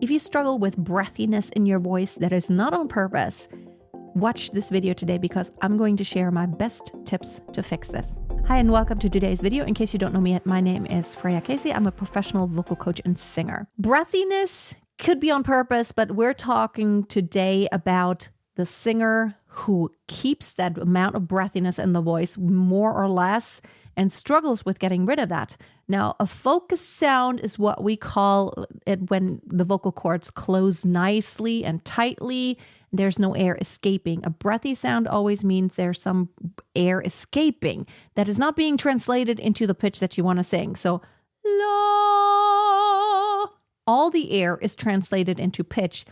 If you struggle with breathiness in your voice that is not on purpose, watch this video today because I'm going to share my best tips to fix this. Hi and welcome to today's video. In case you don't know me yet, my name is Freya Casey. I'm a professional vocal coach and singer. Breathiness could be on purpose, but we're talking today about the singer who keeps that amount of breathiness in the voice more or less and struggles with getting rid of that. Now, a focused sound is what we call it when the vocal cords close nicely and tightly. There's no air escaping. A breathy sound always means there's some air escaping that is not being translated into the pitch that you want to sing. So, la. All the air is translated into pitch.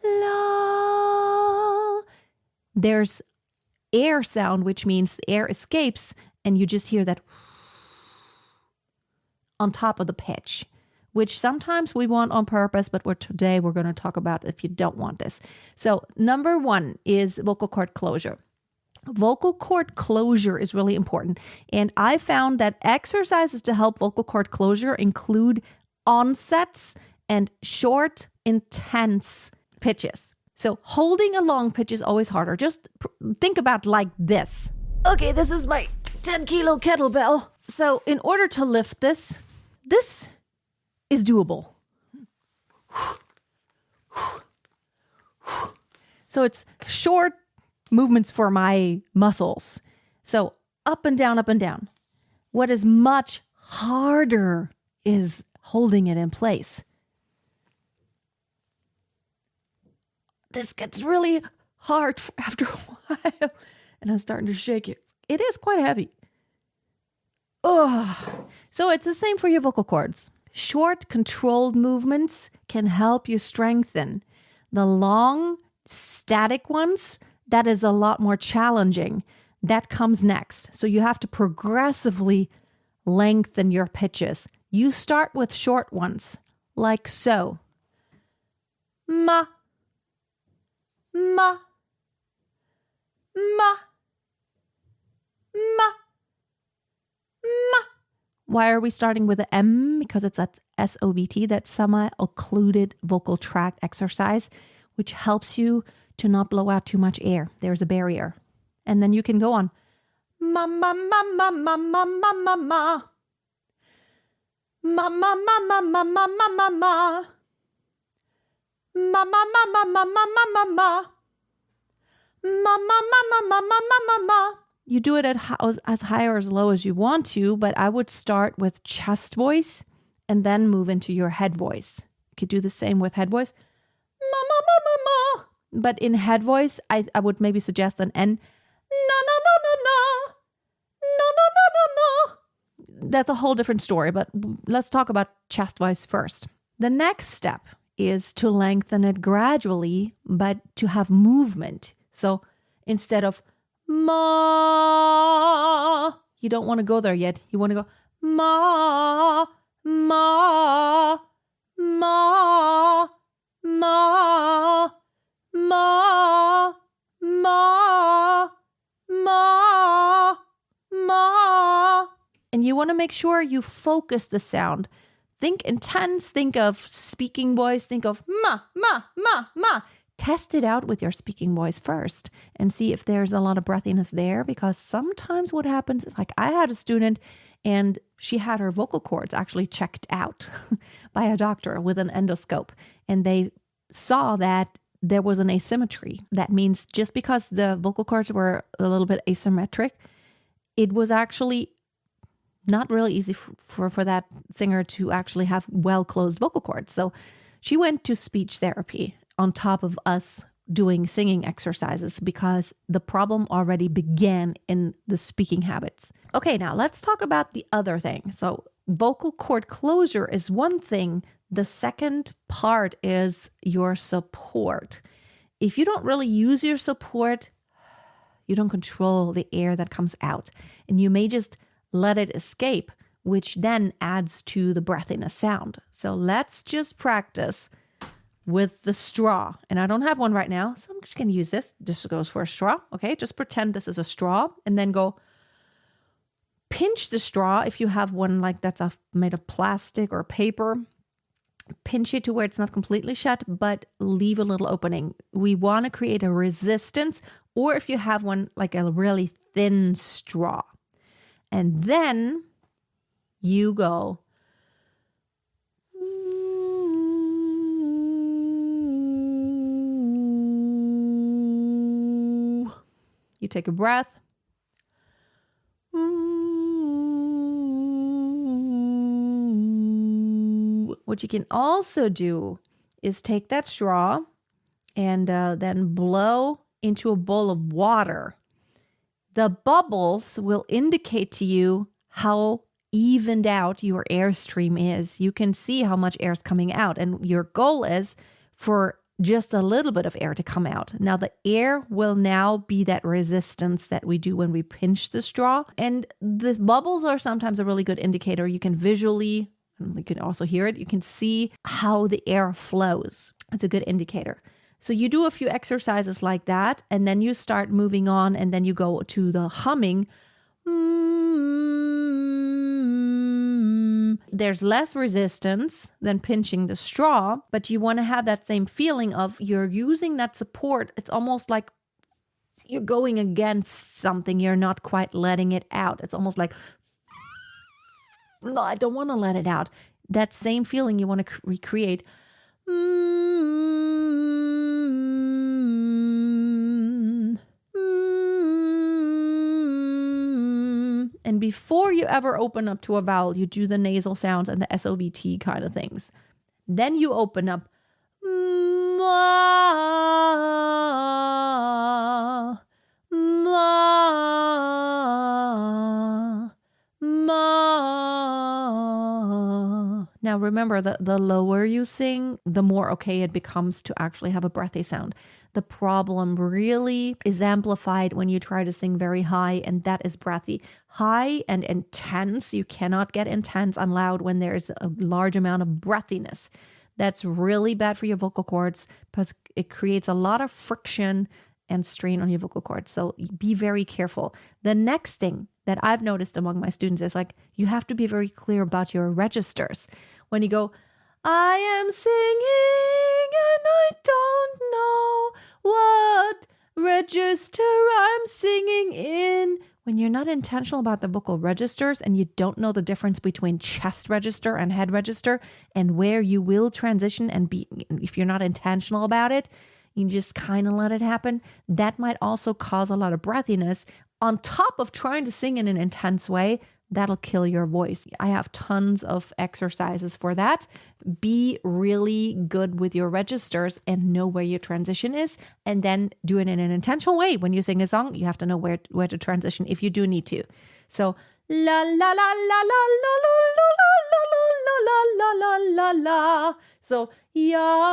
La. There's air sound, which means the air escapes, and you just hear that on top of the pitch, which sometimes we want on purpose, but today we're going to talk about if you don't want this. So number one is vocal cord closure. Vocal cord closure is really important. And I found that exercises to help vocal cord closure include onsets and short, intense pitches. So holding a long pitch is always harder. Just think about like this. Okay, this is my 10-kilo kettlebell. So in order to lift this is doable. So it's short movements for my muscles. So up and down, up and down. What is much harder is holding it in place. This gets really hard after a while. And I'm starting to shake it. It is quite heavy. Oh, so it's the same for your vocal cords. Short, controlled movements can help you strengthen. The long, static ones, that is a lot more challenging. That comes next. So you have to progressively lengthen your pitches. You start with short ones, like so. Ma, ma, ma, ma. Ma. Why are we starting with the M? Because it's that SOVT, that semi-occluded vocal tract exercise, which helps you to not blow out too much air. There's a barrier. And then you can go on. Ma, ma, ma, ma, ma, ma, ma, ma, ma. Ma, ma, ma, ma, ma, ma, ma, ma, ma. Ma, ma, ma, ma, ma, ma, ma, ma, ma. Ma, ma, ma, ma, ma, ma, ma, ma, ma. You do it at as high or as low as you want to, but I would start with chest voice and then move into your head voice. You could do the same with head voice. Ma, ma, ma, ma, ma. But in head voice, I would maybe suggest an N. Na, na, na, na, na. Na, na, na, na, na. That's a whole different story, but let's talk about chest voice first. The next step is to lengthen it gradually, but to have movement. So instead of ma, you don't want to go there yet. You want to go ma, ma, ma, ma, ma, ma, ma, ma. And you want to make sure you focus the sound. Think intense, think of speaking voice, think of ma, ma, ma, ma. Test it out with your speaking voice first and see if there's a lot of breathiness there, because sometimes what happens is, like, I had a student and she had her vocal cords actually checked out by a doctor with an endoscope, and they saw that there was an asymmetry. That means just because the vocal cords were a little bit asymmetric, it was actually not really easy for that singer to actually have well-closed vocal cords. So she went to speech therapy on top of us doing singing exercises because the problem already began in the speaking habits. Okay, now let's talk about the other thing. So vocal cord closure is one thing. The second part is your support. If you don't really use your support, you don't control the air that comes out, and you may just let it escape, which then adds to the breathiness sound. So let's just practice with the straw. And I don't have one right now, so I'm just going to use this. This goes for a straw. Okay, just pretend this is a straw and then go pinch the straw if you have one like that's made of plastic or paper. pinch it to where it's not completely shut, but leave a little opening. We want to create a resistance, or if you have one, like a really thin straw. And then you go. You take a breath. What you can also do is take that straw and then blow into a bowl of water. The bubbles will indicate to you how evened out your airstream is. You can see how much air is coming out, and your goal is for just a little bit of air to come out. Now the air will now be that resistance that we do when we pinch the straw. And the bubbles are sometimes a really good indicator. You can visually, and you can also hear it, you can see how the air flows. It's a good indicator. So you do a few exercises like that, and then you start moving on, and then you go to the humming. There's less resistance than pinching the straw, but you want to have that same feeling of you're using that support. It's almost like you're going against something. You're not quite letting it out. It's almost like, no, I don't want to let it out. That same feeling you want to recreate. And before you ever open up to a vowel, you do the nasal sounds and the SOVT kind of things. Then you open up. Ma, ma, ma. Now remember, the lower you sing, the more okay it becomes to actually have a breathy sound. The problem really is amplified when you try to sing very high, and that is breathy. High and intense, you cannot get intense and loud when there's a large amount of breathiness. That's really bad for your vocal cords because it creates a lot of friction and strain on your vocal cords. So be very careful. The next thing that I've noticed among my students is like, you have to be very clear about your registers. When you go, I am singing and I don't know what register I'm singing in. When you're not intentional about the vocal registers and you don't know the difference between chest register and head register and where you will transition and be, if you're not intentional about it, you just kind of let it happen. That might also cause a lot of breathiness on top of trying to sing in an intense way. That'll kill your voice. I have tons of exercises for that. Be really good with your registers and know where your transition is, and then do it in an intentional way. When you sing a song, you have to know where to transition if you do need to. So la la la la la la la la la la la la la la. So ya.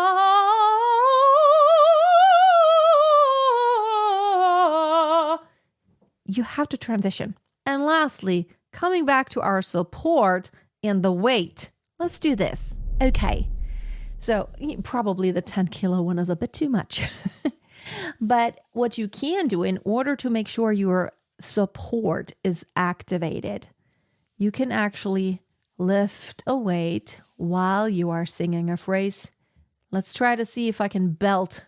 You have to transition. And lastly, coming back to our support and the weight, let's do this. Okay, so probably the 10 kilo one is a bit too much. But what you can do in order to make sure your support is activated, you can actually lift a weight while you are singing a phrase. Let's try to see if I can belt.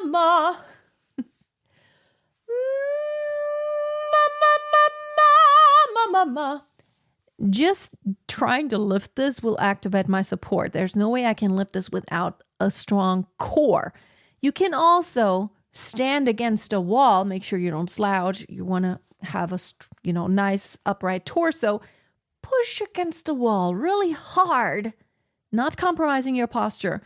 Ma. Ma. Just trying to lift this will activate my support. There's no way I can lift this without a strong core. You can also stand against a wall. Make sure you don't slouch. You want to have a nice upright torso. Push against a wall really hard, not compromising your posture,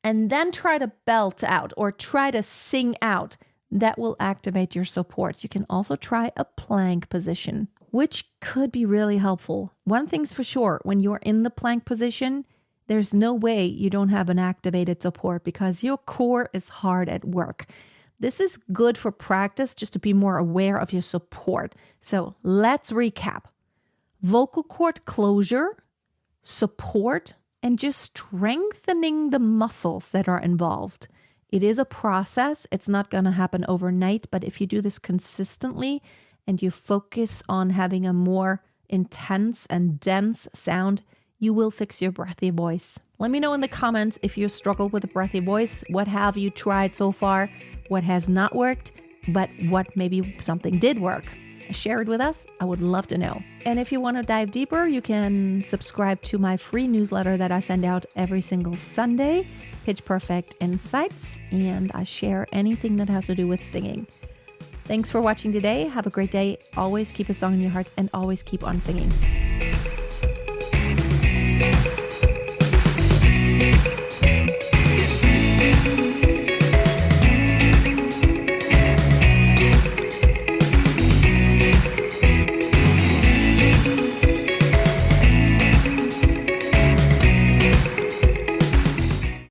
and then try to belt out or try to sing out. That will activate your support. You can also try a plank position, which could be really helpful. One thing's for sure, when you're in the plank position, there's no way you don't have an activated support because your core is hard at work. This is good for practice, just to be more aware of your support. So let's recap. Vocal cord closure, support, and just strengthening the muscles that are involved. It is a process. It's not going to happen overnight, but if you do this consistently and you focus on having a more intense and dense sound, you will fix your breathy voice. Let me know in the comments if you struggle with a breathy voice. What have you tried so far? What has not worked? But what maybe something did work? Share it with us. I would love to know. And if you want to dive deeper, you can subscribe to my free newsletter that I send out every single Sunday, Pitch Perfect Insights, and I share anything that has to do with singing. Thanks for watching today. Have a great day. Always keep a song in your heart and always keep on singing.